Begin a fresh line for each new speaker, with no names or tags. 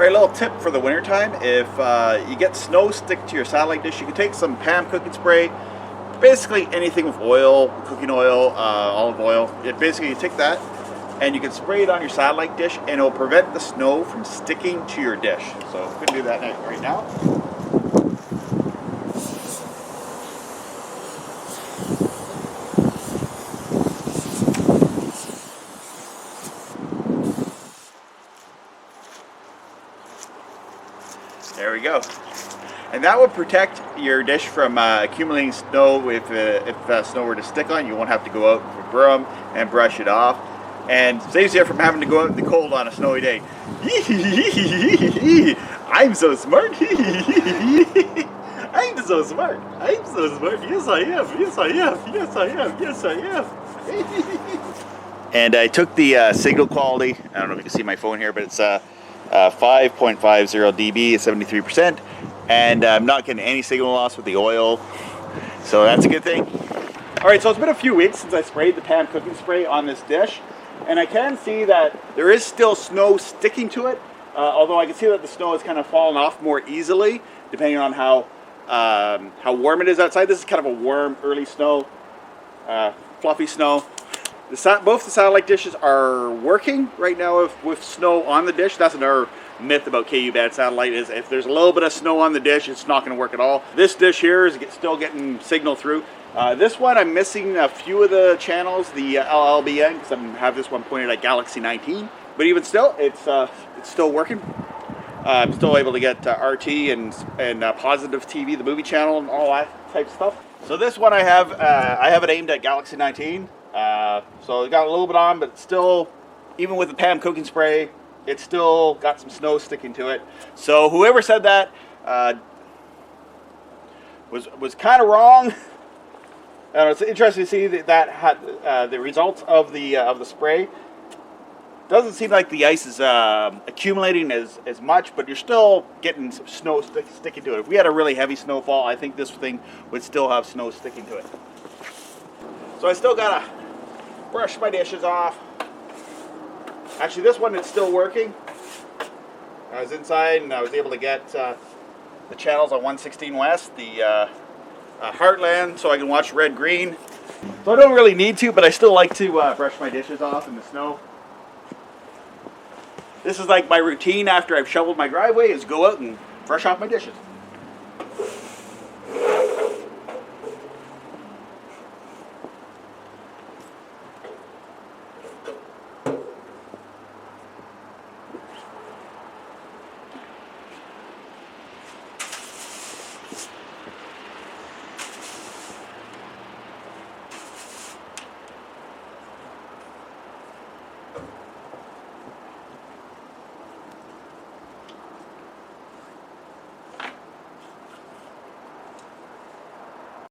All right, a little tip for the winter time. If you get snow stick to your satellite dish, you can take some Pam cooking spray, basically anything with oil, cooking oil, olive oil. Basically, you take that and you can spray it on your satellite dish and it'll prevent the snow from sticking to your dish. So I'm gonna do that right now. There we go. And that would protect your dish from accumulating snow. If snow were to stick on, you won't have to go out with a broom and brush it off. And saves you from having to go out in the cold on a snowy day. I'm so smart. I'm so smart. I'm so smart. Yes, I am. Yes, I am. Yes, I am. Yes, I am. And I took the signal quality. I don't know if you can see my phone here, but it's 5.50 dB, 73%, and I'm not getting any signal loss with the oil, so that's a good thing. All right, so it's been a few weeks since I sprayed the Pam cooking spray on this dish, and I can see that there is still snow sticking to it, although I can see that the snow has kind of fallen off more easily, depending on how warm it is outside. This is kind of a warm, early snow, fluffy snow. Both the satellite dishes are working right now with snow on the dish. That's another myth about KU band satellite, is if there's a little bit of snow on the dish, it's not going to work at all. This dish here is still getting signal through. This one, I'm missing a few of the channels, the LLBN, because I have this one pointed at Galaxy 19. But even still, it's still working. I'm still able to get RT and Positive TV, the movie channel, and all that type of stuff. So this one I have it aimed at Galaxy 19. So it got a little bit on, but still, even with the Pam cooking spray, it's still got some snow sticking to it. So whoever said that was kind of wrong. It's interesting to see that had the results of the spray. Doesn't seem like the ice is accumulating as much, but you're still getting some snow sticking to it. If we had a really heavy snowfall, I think this thing would still have snow sticking to it. So I still gotta brush my dishes off. Actually, this one is still working. I was inside and I was able to get the channels on 116 West, the Heartland, so I can watch red, green. So I don't really need to, but I still like to brush my dishes off in the snow. This is like my routine after I've shoveled my driveway, is go out and brush off my dishes.